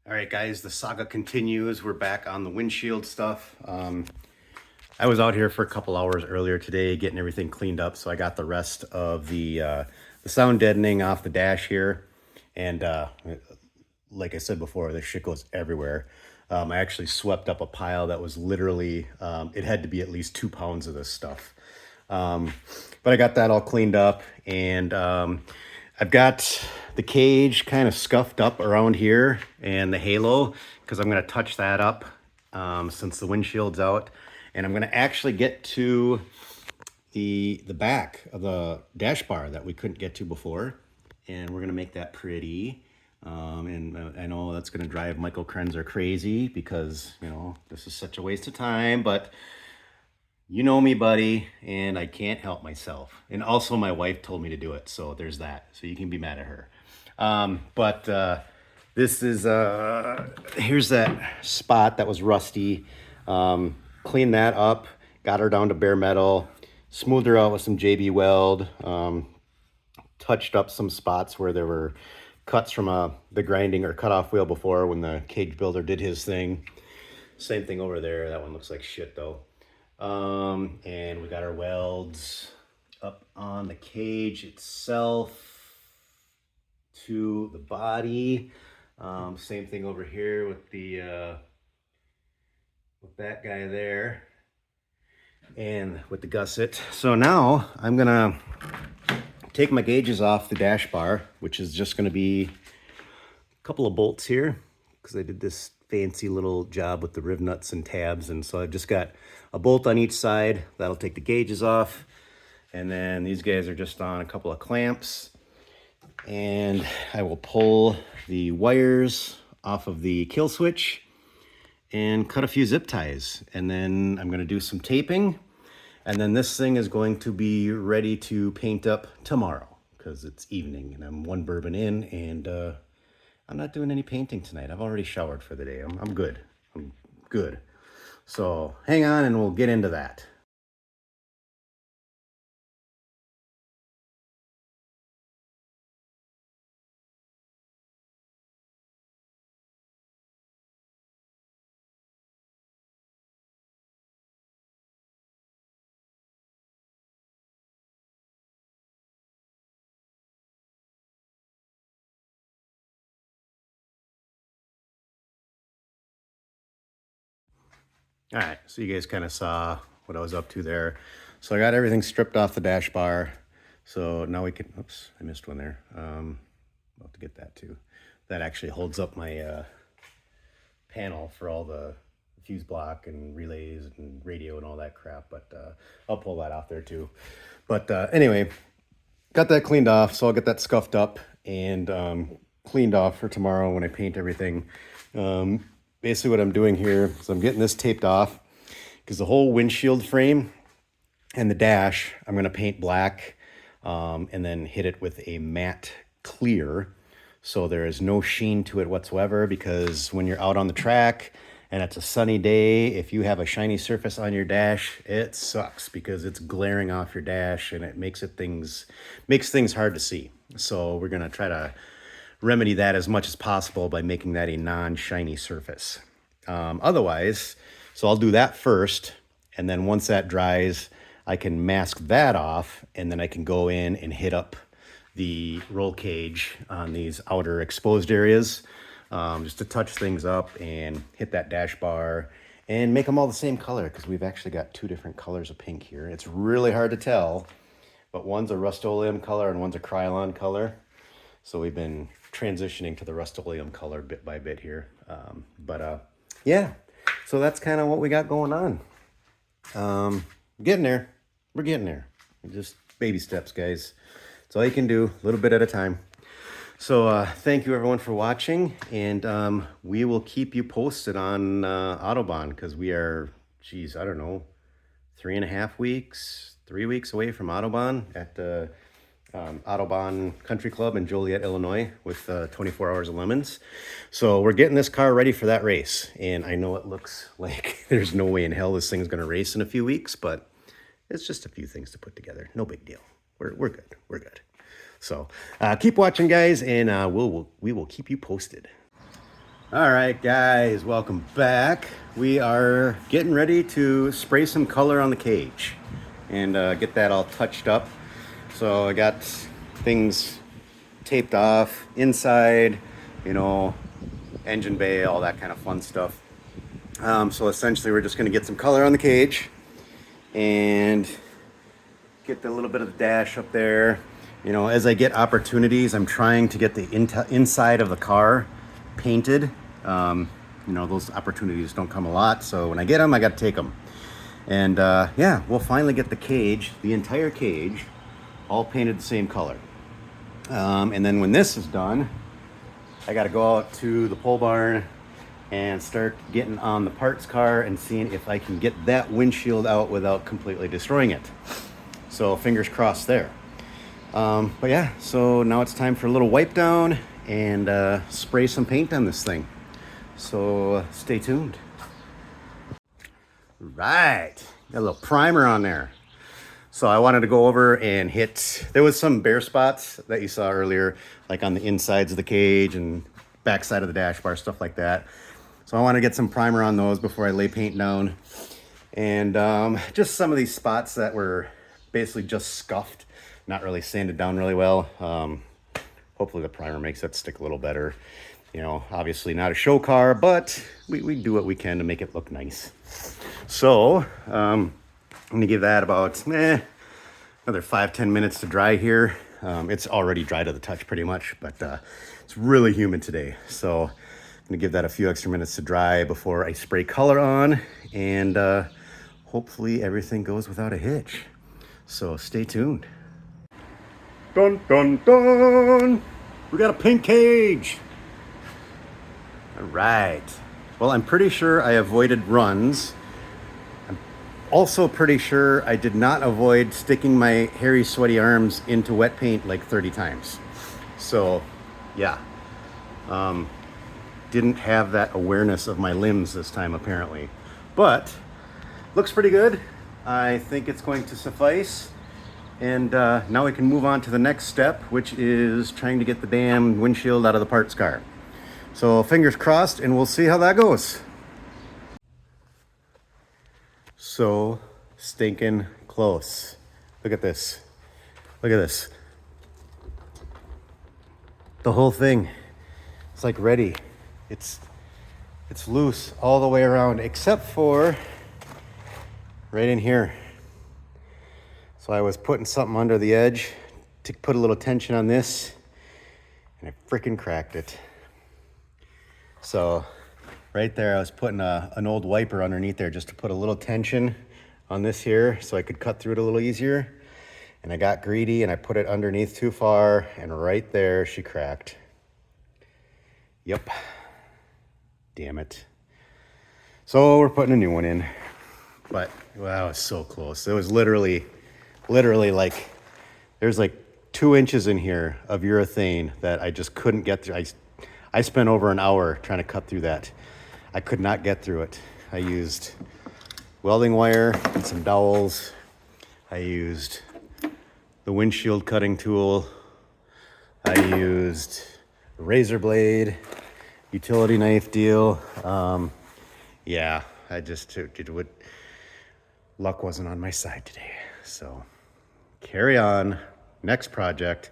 All right, guys, the saga continues. We're back on the windshield stuff. I was out here for a couple hours earlier today getting everything cleaned up, so I got the rest of the sound deadening off the dash here. And like I said before, this shit goes everywhere. I actually swept up a pile that was literally, it had to be at least 2 pounds of this stuff. But I got that all cleaned up, and I've got the cage kind of scuffed up around here and the halo because I'm going to touch that up since the windshield's out. And I'm going to actually get to the back of the dash bar that we couldn't get to before. And we're going to make that pretty. And I know that's going to drive Michael Krenzer crazy because, you know, this is such a waste of time. But you know me, buddy, and I can't help myself. And also my wife told me to do it, so there's that. So you can be mad at her. This is, here's that spot that was rusty. Cleaned that up, got her down to bare metal, smoothed her out with some JB Weld, touched up some spots where there were cuts from the grinding or cutoff wheel before when the cage builder did his thing. Same thing over there. That one looks like shit though. And we got our welds up on the cage itself to the body. Same thing over here with the with that guy there and with the gusset. So now I'm gonna take my gauges off the dash bar, which is just gonna be a couple of bolts here because I did this fancy little job with the riv nuts and tabs, and so I've just got a bolt on each side that'll take the gauges off, and then these guys are just on a couple of clamps, and I will pull the wires off of the kill switch and cut a few zip ties, and then I'm going to do some taping, and then this thing is going to be ready to paint up tomorrow because it's evening and I'm one bourbon in, and I'm not doing any painting tonight. I've already showered for the day. I'm good. I'm good. So hang on and we'll get into that. All right, so you guys kind of saw what I was up to there. So I got everything stripped off the dash bar. So now we can, oops, I missed one there. I'll have to get that too. That actually holds up my panel for all the fuse block and relays and radio and all that crap. But I'll pull that off there too. But anyway, got that cleaned off. So I'll get that scuffed up and cleaned off for tomorrow when I paint everything. Basically what I'm doing here is I'm getting this taped off because the whole windshield frame and the dash I'm going to paint black and then hit it with a matte clear so there is no sheen to it whatsoever, because when you're out on the track and it's a sunny day, if you have a shiny surface on your dash, it sucks because it's glaring off your dash and it makes things hard to see. So we're going to try to remedy that as much as possible by making that a non-shiny surface. Otherwise, so I'll do that first, and then once that dries, I can mask that off, and then I can go in and hit up the roll cage on these outer exposed areas, just to touch things up and hit that dash bar and make them all the same color, because we've actually got 2 different colors of pink here. It's really hard to tell, but one's a Rust-Oleum color and one's a Krylon color. So we've been transitioning to the Rust-Oleum color bit by bit here. Yeah, so that's kind of what we got going on. Getting there. We're getting there. Just baby steps, guys. That's all you can do, a little bit at a time. So thank you everyone for watching, and we will keep you posted on Autobahn, because we are, geez, I don't know, 3 weeks away from Autobahn at Autobahn Country Club in Joliet, Illinois, with 24 Hours of Lemons. So we're getting this car ready for that race. And I know it looks like there's no way in hell this thing's going to race in a few weeks, but it's just a few things to put together. No big deal. We're good. We're good. So keep watching, guys, and we will keep you posted. All right, guys, welcome back. We are getting ready to spray some color on the cage and get that all touched up. So I got things taped off inside, you know, engine bay, all that kind of fun stuff. So essentially we're just going to get some color on the cage and get a little bit of the dash up there. You know, as I get opportunities, I'm trying to get the inside of the car painted. You know, those opportunities don't come a lot, so when I get them, I got to take them. And yeah, we'll finally get the cage, the entire cage, all painted the same color. And then when this is done, I got to go out to the pole barn and start getting on the parts car and seeing if I can get that windshield out without completely destroying it. So fingers crossed there. But yeah, so now it's time for a little wipe down and spray some paint on this thing. So stay tuned. Right, got a little primer on there. So I wanted to go over and hit, there was some bare spots that you saw earlier, like on the insides of the cage and backside of the dash bar, stuff like that. So I want to get some primer on those before I lay paint down. And just some of these spots that were basically just scuffed, not really sanded down really well. Hopefully the primer makes that stick a little better. You know, obviously not a show car, but we do what we can to make it look nice. So I'm gonna give that about another 5-10 minutes to dry here. It's already dry to the touch pretty much, but it's really humid today. So I'm gonna give that a few extra minutes to dry before I spray color on, and hopefully everything goes without a hitch. So stay tuned. Dun, dun, dun! We got a pink cage! All right. Well, I'm pretty sure I avoided runs. I'm also pretty sure I did not avoid sticking my hairy, sweaty arms into wet paint like 30 times. So, yeah. Didn't have that awareness of my limbs this time, apparently. But, looks pretty good. I think it's going to suffice. And now we can move on to the next step, which is trying to get the damn windshield out of the parts car. So fingers crossed, and we'll see how that goes. So stinking close. Look at this. Look at this. The whole thing. It's like ready. It's loose all the way around, except for right in here. So I was putting something under the edge to put a little tension on this, and I freaking cracked it. So right there, I was putting an old wiper underneath there just to put a little tension on this here so I could cut through it a little easier. And I got greedy and I put it underneath too far, and right there she cracked. Yep. Damn it. So we're putting a new one in. But wow, it was so close. It was literally like, there's like 2 inches in here of urethane that I just couldn't get through. I spent over an hour trying to cut through that. I could not get through it. I used welding wire and some dowels. I used the windshield cutting tool. I used a razor blade, utility knife deal. Yeah, I just did what, luck wasn't on my side today. So carry on, next project.